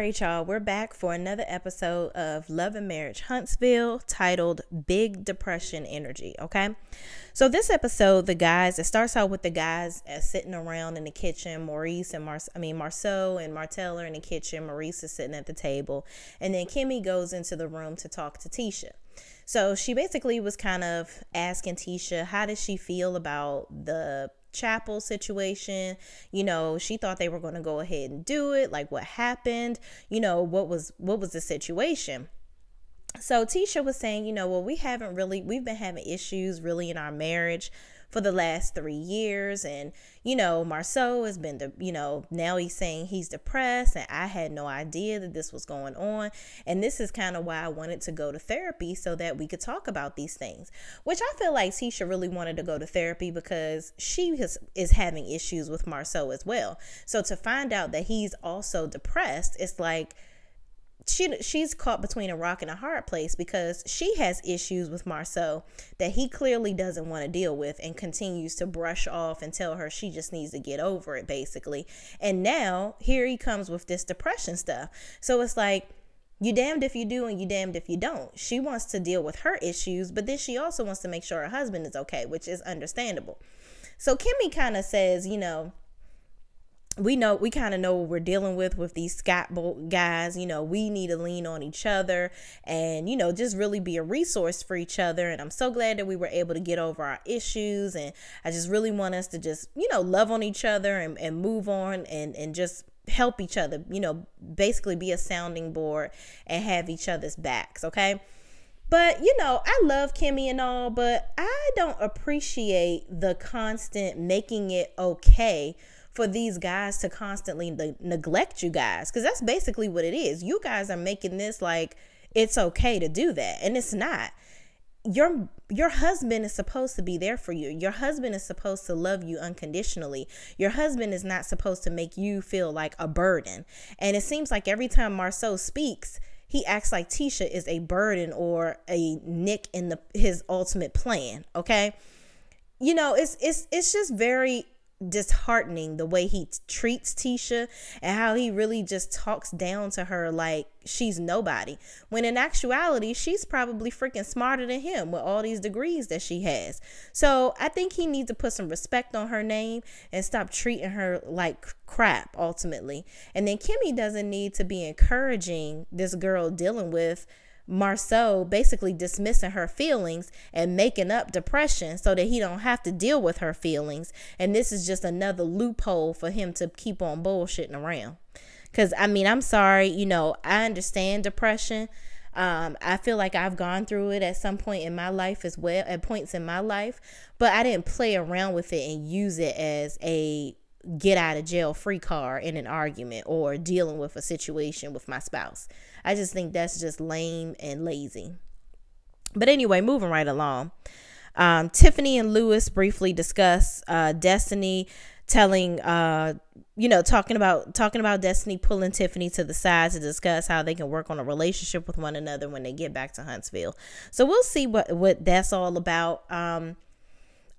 right, y'all, we're back for another episode of Love and Marriage Huntsville, titled Big Depression Energy. Okay, so this episode, it starts out with the guys sitting around in the kitchen. Marceau and Martell are in the kitchen. Maurice is sitting at the table, and then Kimmy goes into the room to talk to Tisha. So she basically was kind of asking Tisha, how does she feel about the chapel situation? She thought they were going to go ahead and do it. Like, what happened? What was the situation? So Tisha was saying, we've been having issues really in our marriage for the last 3 years. And, Marceau has been, now he's saying he's depressed, and I had no idea that this was going on. And this is kind of why I wanted to go to therapy, so that we could talk about these things, which I feel like Tisha really wanted to go to therapy because she is having issues with Marceau as well. So to find out that he's also depressed, it's like, she's caught between a rock and a hard place, because she has issues with Marceau that he clearly doesn't want to deal with and continues to brush off and tell her she just needs to get over it, basically. And now here he comes with this depression stuff. So it's like, you damned if you do and you damned if you don't. She wants to deal with her issues, but then she also wants to make sure her husband is okay, which is understandable. So Kimmy kind of says, we kind of know what we're dealing with these Scott Bolt guys. We need to lean on each other and, just really be a resource for each other. And I'm so glad that we were able to get over our issues. And I just really want us to just, love on each other and move on and just help each other, basically be a sounding board and have each other's backs. Okay. But, I love Kimmy and all, but I don't appreciate the constant making it okay for these guys to constantly neglect you guys, because that's basically what it is. You guys are making this like it's okay to do that, and it's not. Your husband is supposed to be there for you. Your husband is supposed to love you unconditionally. Your husband is not supposed to make you feel like a burden. And it seems like every time Marceau speaks, he acts like Tisha is a burden or a nick in his ultimate plan. Okay, it's just very disheartening the way he treats Tisha and how he really just talks down to her like she's nobody, when in actuality she's probably freaking smarter than him with all these degrees that she has. So I think he needs to put some respect on her name and stop treating her like crap ultimately. And then Kimmy doesn't need to be encouraging this girl dealing with Marceau, basically dismissing her feelings and making up depression so that he don't have to deal with her feelings. And this is just another loophole for him to keep on bullshitting around. Because, I'm sorry, I understand depression. I feel like I've gone through it at some point in my life as well, at points in my life, but I didn't play around with it and use it as a get out of jail free card in an argument or dealing with a situation with my spouse. I just think that's just lame and lazy. But anyway, moving right along. Tiffany and Lewis briefly discuss Destiny talking about Destiny pulling Tiffany to the side to discuss how they can work on a relationship with one another when they get back to Huntsville. So we'll see what that's all about.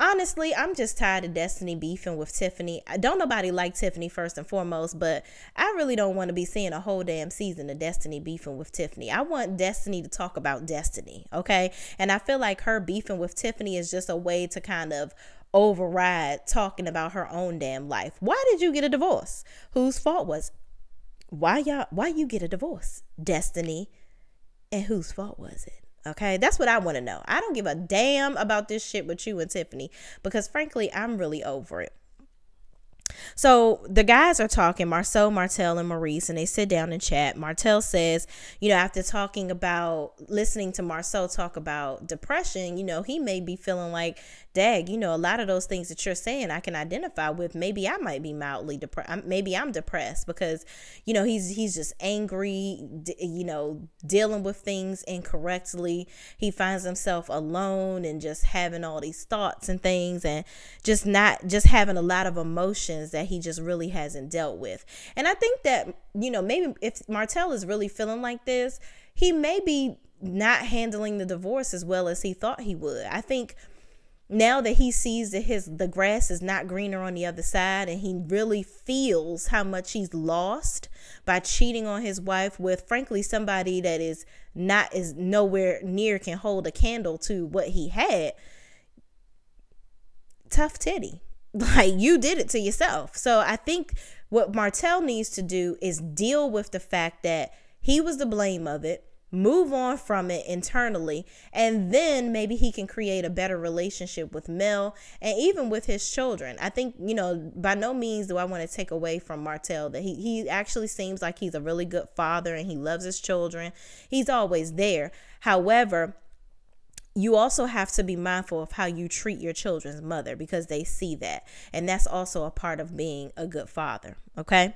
Honestly, I'm just tired of Destiny beefing with Tiffany. Don't nobody like Tiffany, first and foremost, but I really don't want to be seeing a whole damn season of Destiny beefing with Tiffany. I want Destiny to talk about Destiny, okay? And I feel like her beefing with Tiffany is just a way to kind of override talking about her own damn life. Why did you get a divorce? Whose fault was it? Why you get a divorce, Destiny? And whose fault was it? Okay, that's what I want to know. I don't give a damn about this shit with you and Tiffany, because frankly, I'm really over it. So the guys are talking, Marceau, Martell, and Maurice, and they sit down and chat. Martell says, after listening to Marceau talk about depression, he may be feeling like, dag, a lot of those things that you're saying I can identify with. Maybe I might be mildly depressed. Maybe I'm depressed because, he's just angry, dealing with things incorrectly. He finds himself alone and just having all these thoughts and things and just having a lot of emotions that he just really hasn't dealt with. And I think that, maybe if Martell is really feeling like this, he may be not handling the divorce as well as he thought he would. I think now that he sees that the grass is not greener on the other side, and he really feels how much he's lost by cheating on his wife with, frankly, somebody that is nowhere near can hold a candle to what he had. Tough titty. Like, you did it to yourself. So I think what Martell needs to do is deal with the fact that he was the blame of it, move on from it internally, and then maybe he can create a better relationship with Mel and even with his children. I think, by no means do I want to take away from Martell that he actually seems like he's a really good father and he loves his children. He's always there. However, you also have to be mindful of how you treat your children's mother, because they see that. And that's also a part of being a good father. Okay.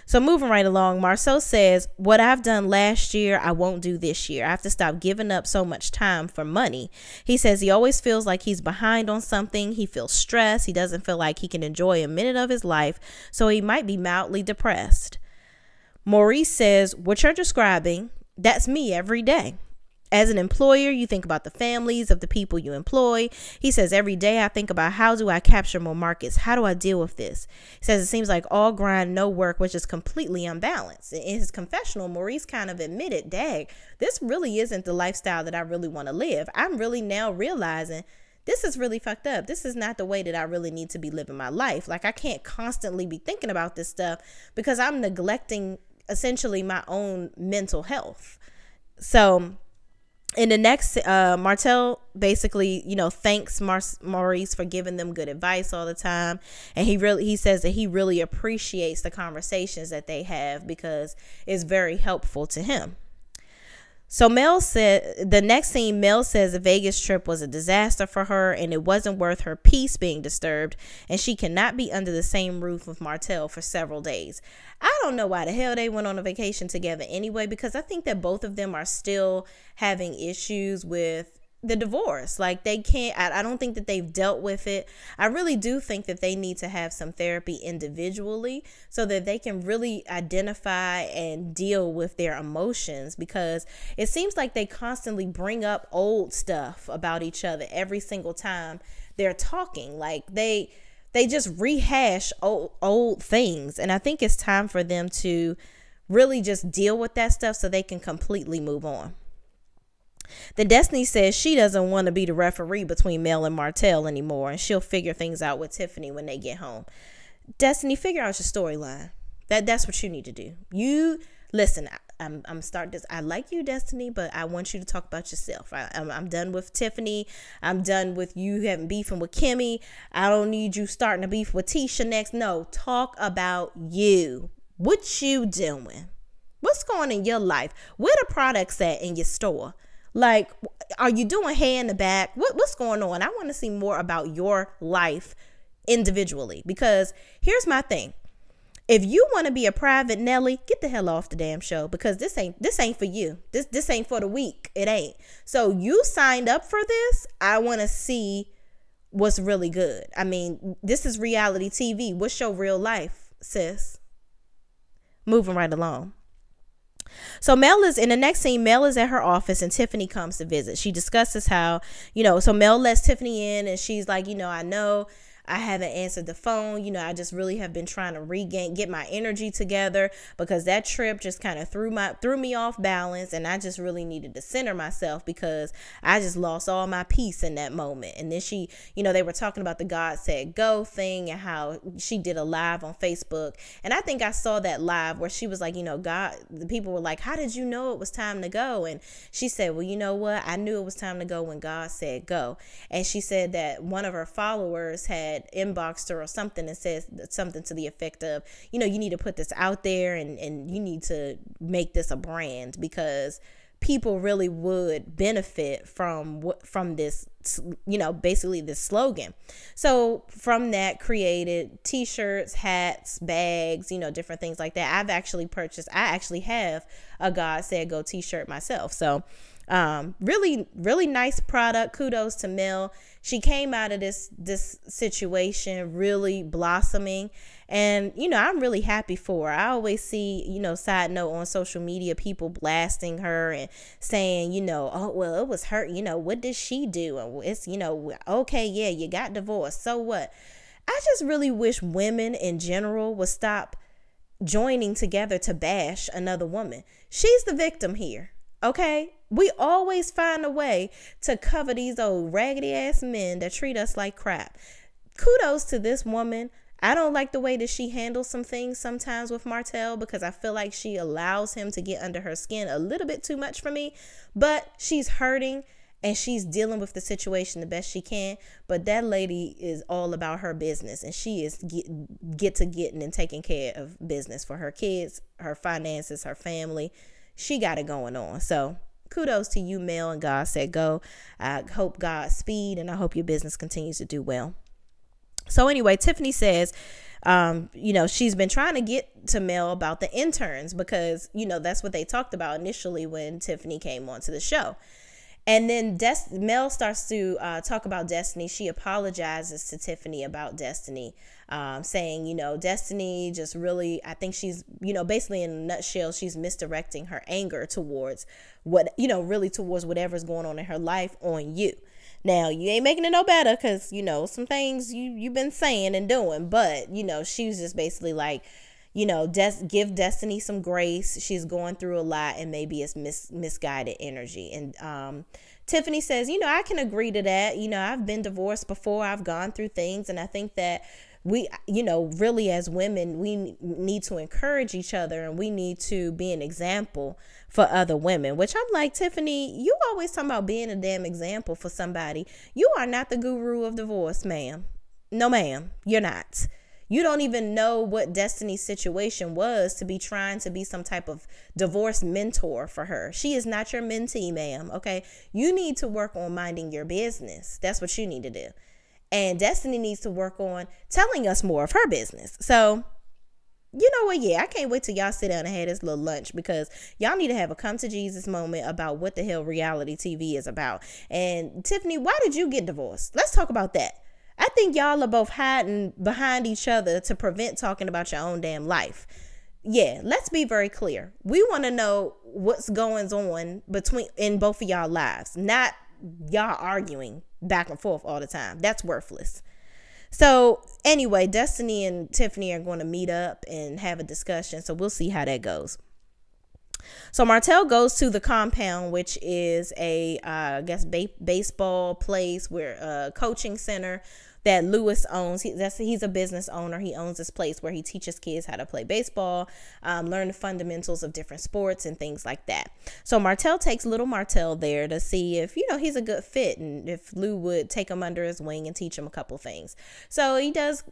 So moving right along, Marceau says, what I've done last year, I won't do this year. I have to stop giving up so much time for money. He says he always feels like he's behind on something. He feels stressed. He doesn't feel like he can enjoy a minute of his life. So he might be mildly depressed. Maurice says, what you're describing, that's me every day. As an employer, you think about the families of the people you employ. He says, every day I think about, how do I capture more markets? How do I deal with this? He says, it seems like all grind, no work, which is completely unbalanced. In his confessional, Maurice kind of admitted, dang, this really isn't the lifestyle that I really want to live. I'm really now realizing this is really fucked up. This is not the way that I really need to be living my life. Like, I can't constantly be thinking about this stuff because I'm neglecting essentially my own mental health. So in the next, Martell basically, thanks Maurice for giving them good advice all the time. And he says that he really appreciates the conversations that they have because it's very helpful to him. So Mel said, the next scene, Mel says the Vegas trip was a disaster for her and it wasn't worth her peace being disturbed, and she cannot be under the same roof with Martell for several days. I don't know why the hell they went on a vacation together anyway, because I think that both of them are still having issues with the divorce. Like, they can't, I don't think that they've dealt with it. I really do think that they need to have some therapy individually so that they can really identify and deal with their emotions, because it seems like they constantly bring up old stuff about each other every single time they're talking. Like, they just rehash old things. And I think it's time for them to really just deal with that stuff so they can completely move on. Then Destiny says she doesn't want to be the referee between Mel and Martell anymore, and she'll figure things out with Tiffany when they get home. Destiny, figure out your storyline. That's what you need to do. You listen. I'm starting this. I like you, Destiny, but I want you to talk about yourself. I'm done with Tiffany. I'm done with you having beefing with Kimmy. I don't need you starting a beef with Tisha next. No, talk about you. What you doing? What's going on in your life? Where the products at in your store? Like, are you doing hair in the back? What's going on? I want to see more about your life individually, because here's my thing. If you want to be a private Nelly, get the hell off the damn show, because this ain't for you. This ain't for the weak. It ain't. So you signed up for this. I want to see what's really good. I mean, this is reality TV. What's your real life, sis? Moving right along. So Mel is in the next scene. Mel is at her office and Tiffany comes to visit. She discusses how, so Mel lets Tiffany in and she's like, I know I haven't answered the phone. I just really have been trying to get my energy together, because that trip just kind of threw me off balance, and I just really needed to center myself because I just lost all my peace in that moment. And then she, they were talking about the God Said Go thing and how she did a live on Facebook. And I think I saw that live where she was like, God, the people were like, how did you know it was time to go? And she said, well, you know what? I knew it was time to go when God said go. And she said that one of her followers had inboxed her or something and says something to the effect of, you need to put this out there and you need to make this a brand, because people really would benefit from this, basically this slogan. So from that created t-shirts, hats, bags, different things like that. I actually have a God Said Go t-shirt myself. So Really, really nice product. Kudos to Mel. She came out of this situation really blossoming. And, I'm really happy for her. I always see, side note on social media, people blasting her and saying, oh, well, it was her. What did she do? And it's, okay, yeah, you got divorced. So what? I just really wish women in general would stop joining together to bash another woman. She's the victim here. Okay, we always find a way to cover these old raggedy ass men that treat us like crap. Kudos to this woman. I don't like the way that she handles some things sometimes with Martell, because I feel like she allows him to get under her skin a little bit too much for me. But she's hurting and she's dealing with the situation the best she can. But that lady is all about her business, and she is getting and taking care of business for her kids, her finances, her family. She got it going on. So kudos to you, Mel, and God said go. I hope Godspeed, and I hope your business continues to do well. So anyway, Tiffany says, she's been trying to get to Mel about the interns, because, that's what they talked about initially when Tiffany came onto the show. And then Mel starts to talk about Destiny. She apologizes to Tiffany about Destiny, saying, Destiny just really, I think she's, basically in a nutshell, she's misdirecting her anger towards really towards whatever's going on in her life on you. Now, you ain't making it no better, because, some things you've been saying and doing. But, she was just basically like, give Destiny some grace. She's going through a lot, and maybe it's misguided energy. And Tiffany says, I can agree to that. I've been divorced before. I've gone through things. And I think that we, really as women, we need to encourage each other, and we need to be an example for other women, which I'm like, Tiffany, you always talking about being a damn example for somebody. You are not the guru of divorce, ma'am. No, ma'am, you're not. You don't even know what Destiny's situation was to be trying to be some type of divorce mentor for her. She is not your mentee, ma'am. Okay. You need to work on minding your business. That's what you need to do. And Destiny needs to work on telling us more of her business. So, you know what? Yeah, I can't wait till y'all sit down and have this little lunch, because y'all need to have a come to Jesus moment about what the hell reality TV is about. And Tiffany, why did you get divorced? Let's talk about that. I think y'all are both hiding behind each other to prevent talking about your own damn life. Yeah, let's be very clear. We want to know what's going on in both of y'all lives, not y'all arguing back and forth all the time. That's worthless. So anyway, Destiny and Tiffany are going to meet up and have a discussion. So we'll see how that goes. So Martell goes to the compound, which is I guess baseball place, where coaching center that Lewis owns. He's a business owner. He owns this place where he teaches kids how to play baseball, learn the fundamentals of different sports and things like that. So Martell takes little Martell there to see if, he's a good fit, and if Lou would take him under his wing and teach him a couple things. So he does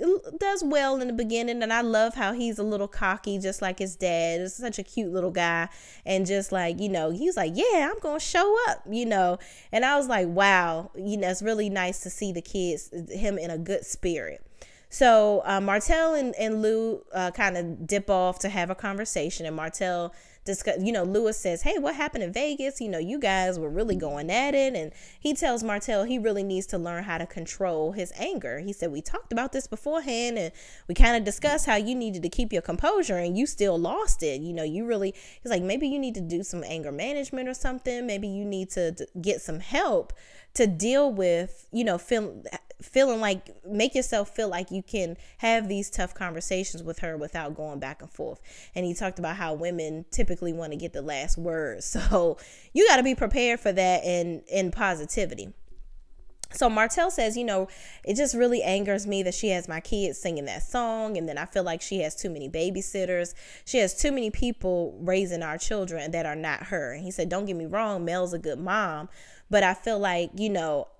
well in the beginning, and I love how he's a little cocky, just like his dad. He's such a cute little guy, and just like, he's like, yeah, I'm going to show up, and I was like, wow, it's really nice to see the kids, him in a good spirit. So Martell and Lou kind of dip off to have a conversation, and Martell discuss, Lewis says, hey, what happened in Vegas? You guys were really going at it. And he tells Martell he really needs to learn how to control his anger. He said, we talked about this beforehand, and we kind of discussed how you needed to keep your composure, and you still lost it. He's like, maybe you need to do some anger management or something. Maybe you need to get some help to deal with, feeling like, make yourself feel like you can have these tough conversations with her without going back and forth. And he talked about how women typically want to get the last word. So you got to be prepared for that in positivity. So Martell says, it just really angers me that she has my kids singing that song. And then I feel like she has too many babysitters. She has too many people raising our children that are not her. And he said, don't get me wrong, Mel's a good mom, but I feel like,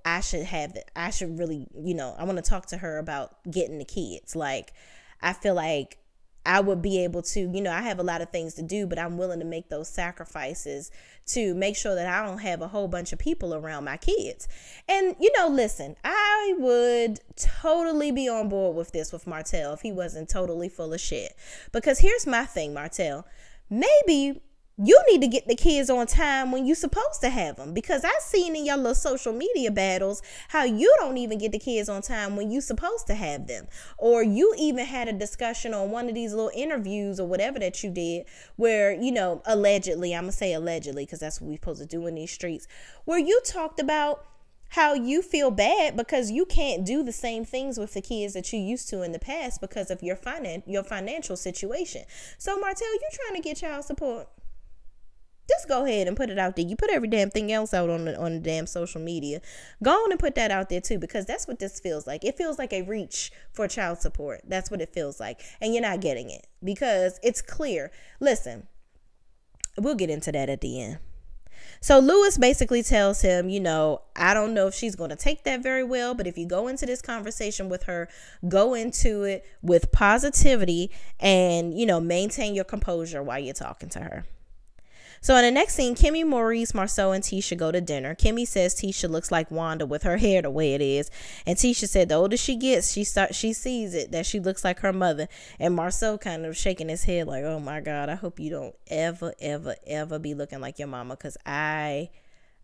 I should have that. I should really, I want to talk to her about getting the kids. Like, I feel like I would be able to, I have a lot of things to do, but I'm willing to make those sacrifices to make sure that I don't have a whole bunch of people around my kids. And, listen, I would totally be on board with this with Martell if he wasn't totally full of shit. Because here's my thing, Martell. Maybe You need to get the kids on time when you're supposed to have them, because I've seen in your little social media battles how you don't even get the kids on time when you're supposed to have them. Or you even had a discussion on one of these little interviews or whatever that you did where, allegedly, I'm going to say allegedly because that's what we're supposed to do in these streets, where you talked about how you feel bad because you can't do the same things with the kids that you used to in the past because of your financial situation. So Martell, you trying to get child support? Just go ahead and put it out there. You put every damn thing else out on the damn social media. Go on and put that out there too, because that's what this feels like. It feels like a reach for child support. That's what it feels like. And you're not getting it because it's clear. Listen, we'll get into that at the end. So Lewis basically tells him, I don't know if she's going to take that very well, but if you go into this conversation with her, go into it with positivity and, maintain your composure while you're talking to her. So in the next scene, Kimmy, Maurice, Marceau, and Tisha go to dinner. Kimmy says Tisha looks like Wanda with her hair the way it is. And Tisha said the older she gets, she sees it, that she looks like her mother. And Marceau kind of shaking his head like, oh my God, I hope you don't ever, ever, ever be looking like your mama, because I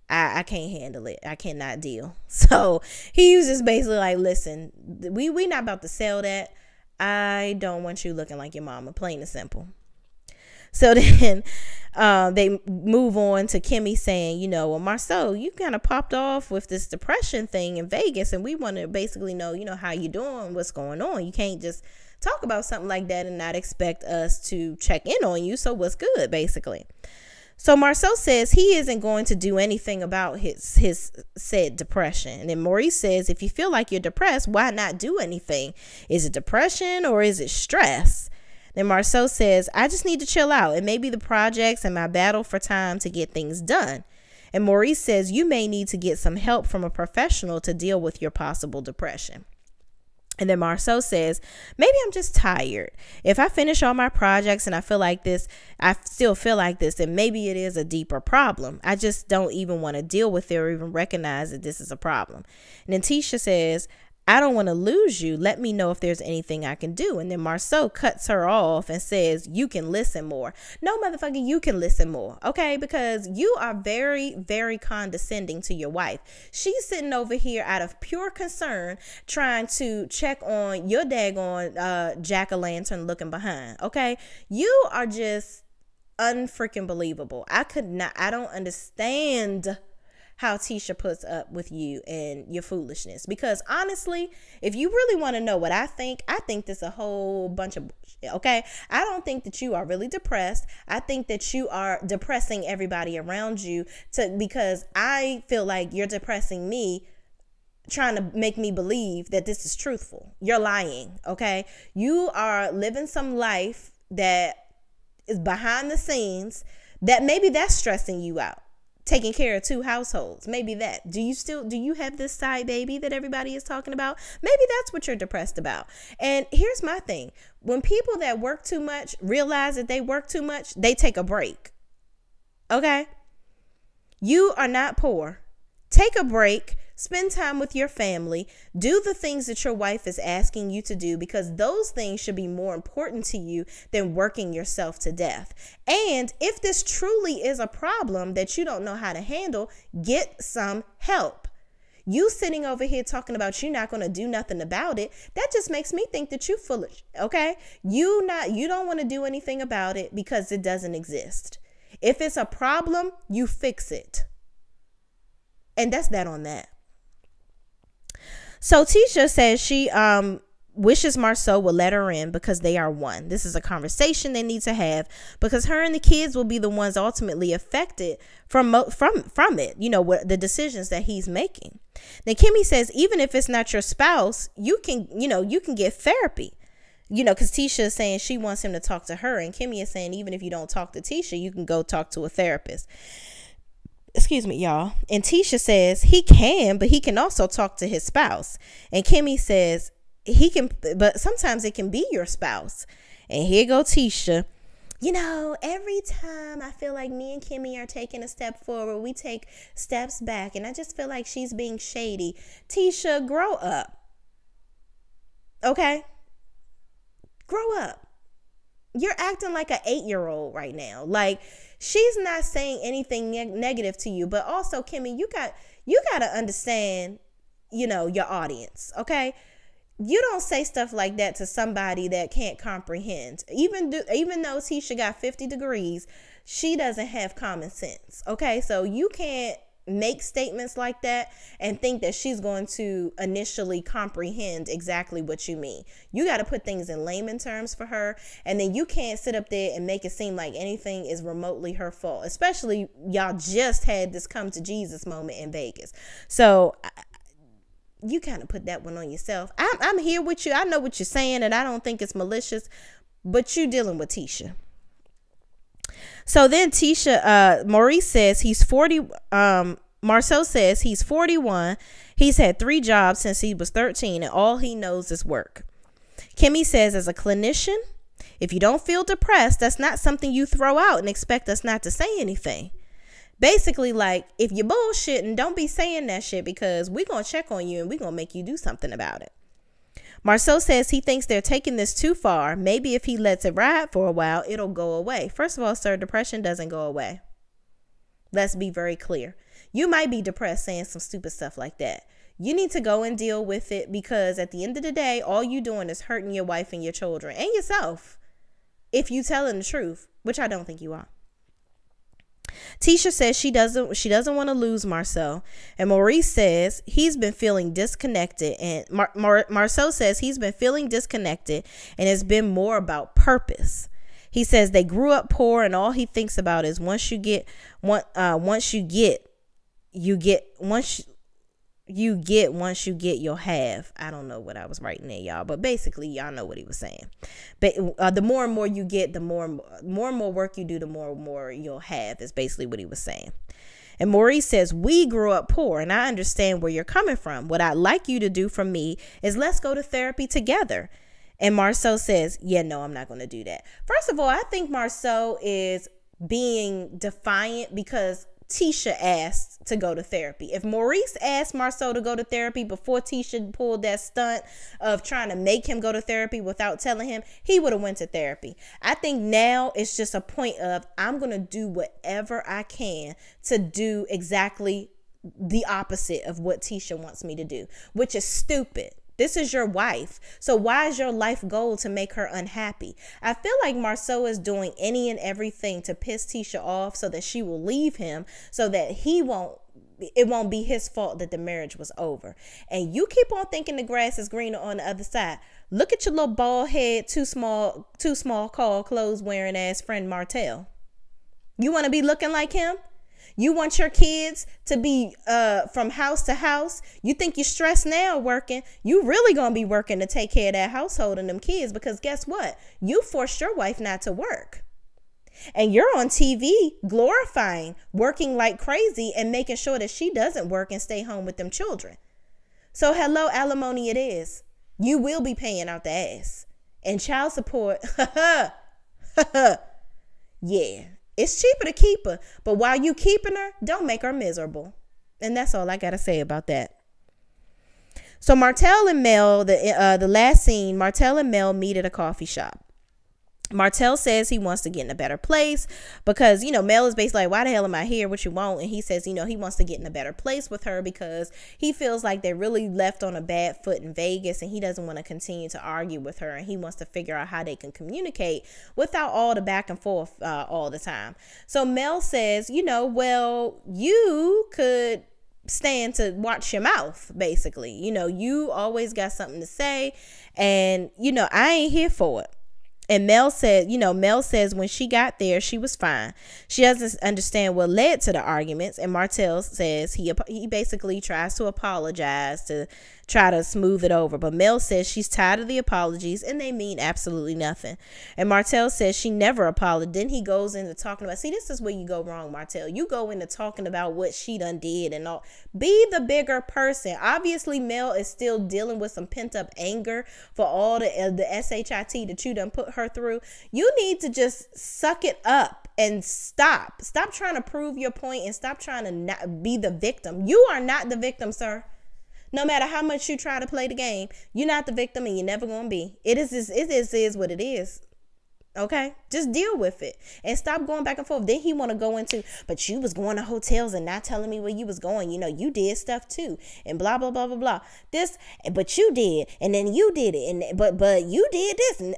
can't handle it. I cannot deal. So he was just basically like, listen, we not about to sell that. I don't want you looking like your mama, plain and simple. So then they move on to Kimmy saying, well, Marceau, you kind of popped off with this depression thing in Vegas, and we want to basically know, how you doing, what's going on. You can't just talk about something like that and not expect us to check in on you. So what's good, basically. So Marceau says he isn't going to do anything about his said depression. And then Maurice says, if you feel like you're depressed, why not do anything? Is it depression or is it stress? Then Marceau says, I just need to chill out. It may be the projects and my battle for time to get things done. And Maurice says, you may need to get some help from a professional to deal with your possible depression. And then Marceau says, maybe I'm just tired. If I finish all my projects and I still feel like this, then maybe it is a deeper problem. I just don't even want to deal with it or even recognize that this is a problem. And then Tisha says, I don't want to lose you. Let me know if there's anything I can do. And then Marceau cuts her off and says, you can listen more. No, motherfucker, you can listen more. Okay, because you are very, very condescending to your wife. She's sitting over here out of pure concern trying to check on your daggone jack-o'-lantern looking behind. Okay, you are just unfreaking believable. I don't understand how Tisha puts up with you and your foolishness. Because honestly, if you really want to know what I think this a whole bunch of bullshit, okay? I don't think that you are really depressed. I think that you are depressing everybody around you because I feel like you're depressing me, trying to make me believe that this is truthful. You're lying, okay? You are living some life that is behind the scenes that maybe that's stressing you out. Taking care of 2 households. Maybe that. Do you have this side baby that everybody is talking about? Maybe that's what you're depressed about. And here's my thing. When people that work too much realize that they work too much, they take a break. Okay? You are not poor. Take a break. Spend time with your family. Do the things that your wife is asking you to do, because those things should be more important to you than working yourself to death. And if this truly is a problem that you don't know how to handle, get some help. You sitting over here talking about you're not going to do nothing about it, that just makes me think that you're foolish, okay? You don't want to do anything about it because it doesn't exist. If it's a problem, you fix it. And that's that on that. So Tisha says she wishes Marceau will let her in because they are one. This is a conversation they need to have because her and the kids will be the ones ultimately affected from it, what the decisions that he's making. Then Kimmy says, even if it's not your spouse, you can get therapy. Because Tisha is saying she wants him to talk to her, and Kimmy is saying even if you don't talk to Tisha, you can go talk to a therapist. Excuse me, y'all. And Tisha says he can, but he can also talk to his spouse. And Kimmy says he can, but sometimes it can be your spouse. And here go Tisha. Every time I feel like me and Kimmy are taking a step forward, we take steps back. And I just feel like she's being shady. Tisha, grow up. Okay? Grow up. you're acting like an 8-year-old right now. Like, she's not saying anything negative to you, but also, Kimmy, you got to understand, your audience, okay? You don't say stuff like that to somebody that can't comprehend. Even though Tisha got 50 degrees, she doesn't have common sense, okay? So you can't make statements like that and think that she's going to initially comprehend exactly what you mean. You got to put things in layman terms for her, and then you can't sit up there and make it seem like anything is remotely her fault, especially y'all just had this come to Jesus moment in Vegas. So you kind of put that one on yourself. I'm here with you. I know what you're saying, and I don't think it's malicious, but you dealing with Tisha. So then Maurice says he's 40. Marceau says he's 41. He's had 3 jobs since he was 13, and all he knows is work. Kimmy says, as a clinician, if you don't feel depressed, that's not something you throw out and expect us not to say anything. Basically, like, if you're bullshitting, don't be saying that shit, because we're going to check on you and we're going to make you do something about it. Marceau says he thinks they're taking this too far. Maybe if he lets it ride for a while, it'll go away. First of all, sir, depression doesn't go away. Let's be very clear. You might be depressed saying some stupid stuff like that. You need to go and deal with it, because at the end of the day, all you doing is hurting your wife and your children and yourself if you telling the truth, which I don't think you are. Tisha says she doesn't want to lose Marceau, and Maurice says he's been feeling disconnected, and Marceau says he's been feeling disconnected, and it's been more about purpose. He says they grew up poor, and all he thinks about is once you get you'll have. I don't know what I was writing there, y'all, but basically y'all know what he was saying. But the more and more you get, the more and more work you do, the more and more you'll have, is basically what he was saying. And Maurice says, we grew up poor, and I understand where you're coming from. What I'd like you to do for me is let's go to therapy together. And Marceau says, yeah, no, I'm not going to do that. First of all, I think Marceau is being defiant because Tisha asked to go to therapy. If Maurice asked Marceau to go to therapy before Tisha pulled that stunt of trying to make him go to therapy without telling him, he would have went to therapy. I think now it's just a point of, I'm going to do whatever I can to do exactly the opposite of what Tisha wants me to do, which is stupid. This is your wife. So why is your life goal to make her unhappy? I feel like Marceau is doing any and everything to piss Tisha off so that she will leave him, so that it won't be his fault that the marriage was over. And you keep on thinking the grass is greener on the other side. Look at your little bald head, too small clothes wearing ass friend Martell. You want to be looking like him? You want your kids to be from house to house? You think you're stressed now working? You really going to be working to take care of that household and them kids, because guess what? You forced your wife not to work. And you're on TV glorifying working like crazy and making sure that she doesn't work and stay home with them children. So hello, alimony it is. You will be paying out the ass. And child support, yeah. It's cheaper to keep her, but while you keeping her, don't make her miserable. And that's all I got to say about that. So Martell and Mel, the last scene, Martell and Mel meet at a coffee shop. Martell says he wants to get in a better place because, Mel is basically like, why the hell am I here? What you want? And he says, he wants to get in a better place with her because he feels like they really left on a bad foot in Vegas, and he doesn't want to continue to argue with her, and he wants to figure out how they can communicate without all the back and forth all the time. So Mel says, well, you could stand to watch your mouth, basically. You always got something to say, and, I ain't here for it. And Mel says when she got there, she was fine. She doesn't understand what led to the arguments. And Martell says he basically tries to apologize to try to smooth it over. But Mel says she's tired of the apologies and they mean absolutely nothing. And Martell says she never apologized. Then he goes into talking about, see, this is where you go wrong, Martell. You go into talking about what she done did and all. Be the bigger person. Obviously, Mel is still dealing with some pent up anger for all the shit that you done put her through. You need to just suck it up and stop trying to prove your point and stop trying to not be the victim. You are not the victim, sir. No matter how much you try to play the game, you're not the victim and you're never going to be. It is what it is. Okay, just deal with it and stop going back and forth. Then he want to go into, but you was going to hotels and not telling me where you was going. You know, you did stuff too, and blah blah blah blah blah. This, but you did, and then you did it, and but you did this, and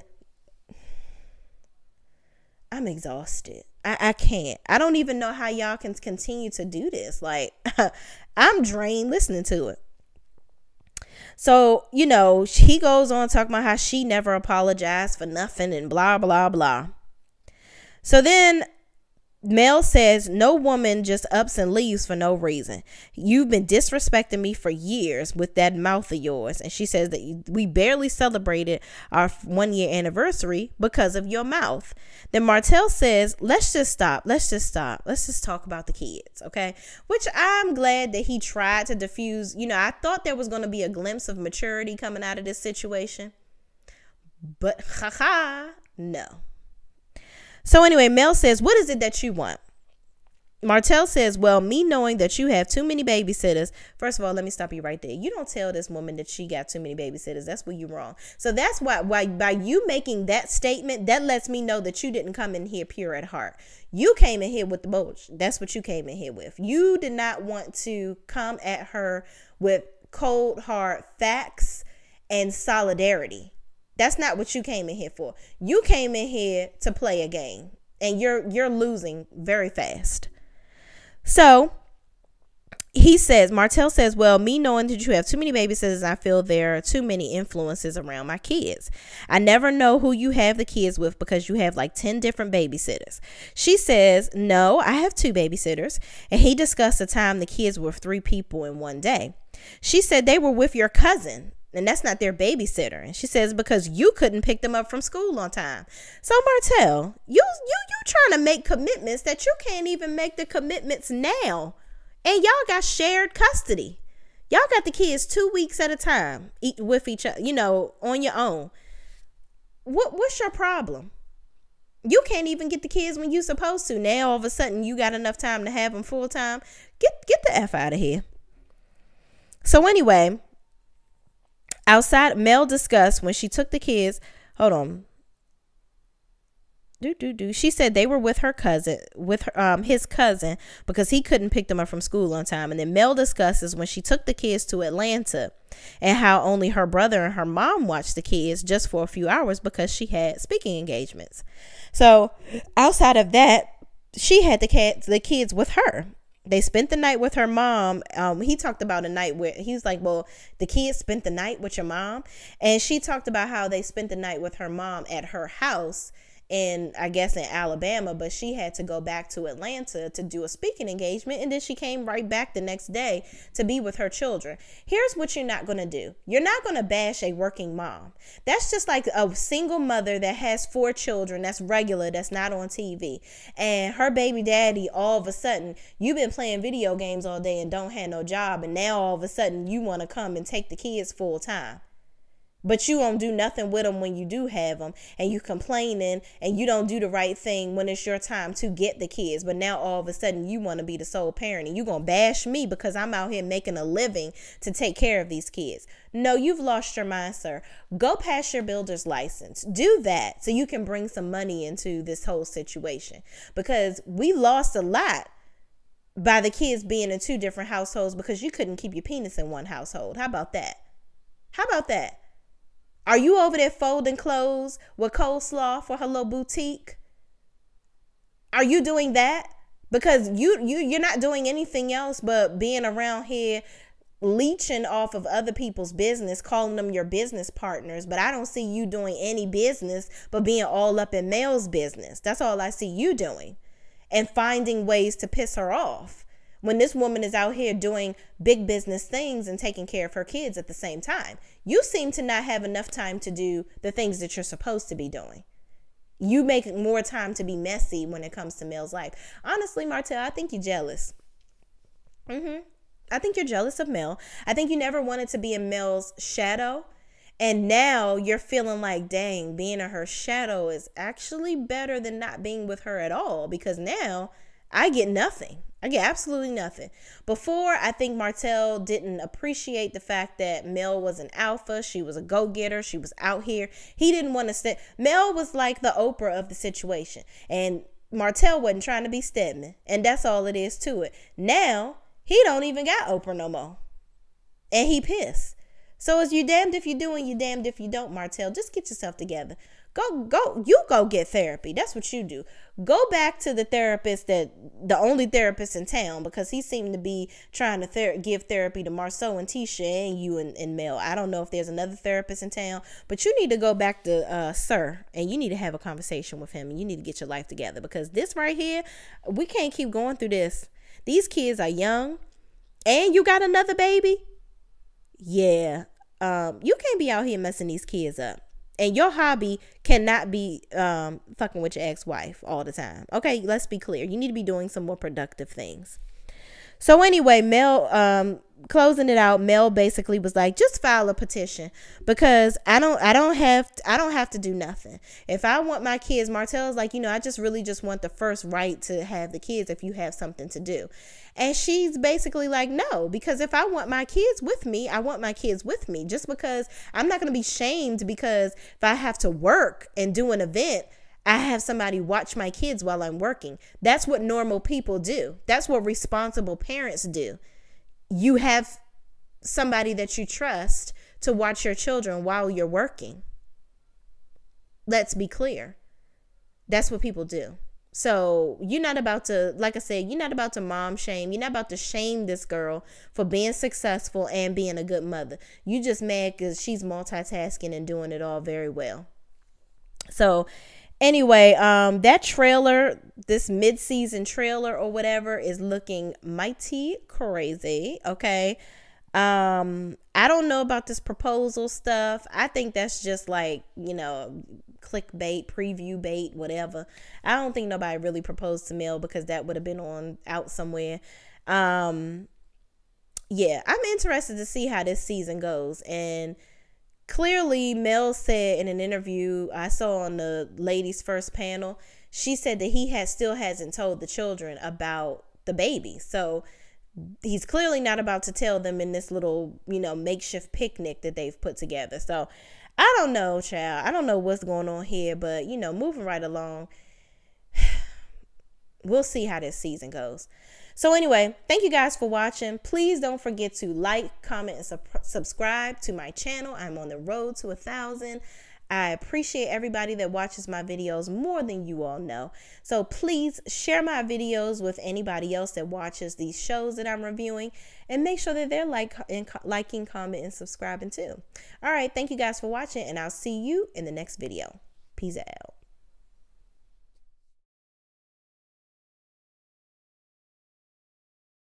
I'm exhausted. I can't. I don't even know how y'all can continue to do this. Like, I'm drained listening to it. So, you know, he goes on talking about how she never apologized for nothing and blah, blah, blah. So then Mel says, no woman just ups and leaves for no reason. You've been disrespecting me for years with that mouth of yours. And she says that we barely celebrated our 1 year anniversary because of your mouth. Then Martell says, let's just stop. Let's just talk about the kids. Okay. Which I'm glad that he tried to diffuse. You know, I thought there was going to be a glimpse of maturity coming out of this situation. But no. So anyway, Mel says, what is it that you want? Martell says, well, me knowing that you have too many babysitters. First of all, let me stop you right there. You don't tell this woman that she got too many babysitters. That's where you're wrong. So that's why by you making that statement, that lets me know that you didn't come in here pure at heart. You came in here with the bullshit. That's what you came in here with. You did not want to come at her with cold, hard facts and solidarity. That's not what you came in here for. You came in here to play a game, and you're losing very fast. So Martell says, well, me knowing that you have too many babysitters, I feel there are too many influences around my kids. I never know who you have the kids with because you have like 10 different babysitters. She says, no, I have 2 babysitters. And he discussed the time the kids were 3 people in one day. She said they were with your cousin. And that's not their babysitter. And she says, because you couldn't pick them up from school on time. So Martell, you trying to make commitments that you can't even make the commitments now. And y'all got shared custody. Y'all got the kids 2 weeks at a time with each other, you know, on your own. What's your problem? You can't even get the kids when you're supposed to. Now all of a sudden you got enough time to have them full time. Get the F out of here. So anyway, outside, Mel discussed when she took the kids. Hold on. She said they were with her cousin, his cousin, because he couldn't pick them up from school on time. And then Mel discusses when she took the kids to Atlanta and how only her brother and her mom watched the kids just for a few hours because she had speaking engagements. So outside of that, she had the kids with her. They spent the night with her mom. He talked about a night where he was like, well, the kids spent the night with your mom. And she talked about how they spent the night with her mom at her house in Alabama, but she had to go back to Atlanta to do a speaking engagement. And then she came right back the next day to be with her children. Here's what you're not going to do. You're not going to bash a working mom. That's just like a single mother that has 4 children. That's regular. That's not on TV. And her baby daddy, all of a sudden, you've been playing video games all day and don't have no job. And now all of a sudden you want to come and take the kids full time. But you won't do nothing with them when you do have them, and you complaining and you don't do the right thing when it's your time to get the kids. But now all of a sudden you want to be the sole parent and you going to bash me because I'm out here making a living to take care of these kids. No, you've lost your mind, sir. Go pass your builder's license. Do that so you can bring some money into this whole situation, because we lost a lot by the kids being in 2 different households because you couldn't keep your penis in one household. How about that? How about that? Are you over there folding clothes with coleslaw for her little boutique? Are you doing that? Because you're not doing anything else but being around here leeching off of other people's business, calling them your business partners. But I don't see you doing any business but being all up in Mel's business. That's all I see you doing, and finding ways to piss her off when this woman is out here doing big business things and taking care of her kids at the same time. You seem to not have enough time to do the things that you're supposed to be doing. You make more time to be messy when it comes to Mel's life. Honestly, Martell, I think you're jealous. I think you're jealous of Mel. I think you never wanted to be in Mel's shadow. And now you're feeling like, dang, being in her shadow is actually better than not being with her at all, because now I get nothing. I get absolutely nothing. Before, I think Martell didn't appreciate the fact that Mel was an alpha. She was a go-getter. She was out here. He didn't want to stay. Mel was like the Oprah of the situation. And Martell wasn't trying to be Stedman. And that's all it is to it. Now, he don't even got Oprah no more. And he pissed. So it's you damned if you do and you damned if you don't, Martell. Just get yourself together. Go get therapy. That's what you do. Go back to the therapist, the only therapist in town, because he seemed to be trying to give therapy to Marceau and Tisha and you and Mel. I don't know if there's another therapist in town, but you need to go back to Sir, and you need to have a conversation with him, and you need to get your life together, because this right here, we can't keep going through this. These kids are young, and you got another baby. Yeah, you can't be out here messing these kids up. And your hobby cannot be fucking with your ex-wife all the time. Okay, let's be clear. You need to be doing some more productive things. So anyway, Mel, closing it out, Mel basically was like, just file a petition, because I don't have to do nothing. If I want my kids, Martell's like, I just want the first right to have the kids if you have something to do. And she's basically like, no, because if I want my kids with me, I want my kids with me. Just because I'm not going to be shamed because if I have to work and do an event, I have somebody watch my kids while I'm working. That's what normal people do. That's what responsible parents do. You have somebody that you trust to watch your children while you're working. Let's be clear. That's what people do. So you're not about to, like I said, you're not about to mom shame. You're not about to shame this girl for being successful and being a good mother. You just mad because she's multitasking and doing it all very well. So anyway, that trailer, this mid-season trailer or whatever, is looking mighty crazy. Okay. I don't know about this proposal stuff. I think that's just like, clickbait, preview bait, whatever. I don't think nobody really proposed to Mel, because that would have been out somewhere. Yeah, I'm interested to see how this season goes. And clearly Mel said in an interview I saw on the ladies' first panel, she said that he still hasn't told the children about the baby. So he's clearly not about to tell them in this little, makeshift picnic that they've put together. So I don't know, child. I don't know what's going on here, but, moving right along, we'll see how this season goes. So anyway, thank you guys for watching. Please don't forget to like, comment, and subscribe to my channel. I'm on the road to 1,000. I appreciate everybody that watches my videos more than you all know. So please share my videos with anybody else that watches these shows that I'm reviewing, and make sure that they're liking, comment, and subscribing too. All right. Thank you guys for watching, and I'll see you in the next video. Peace out.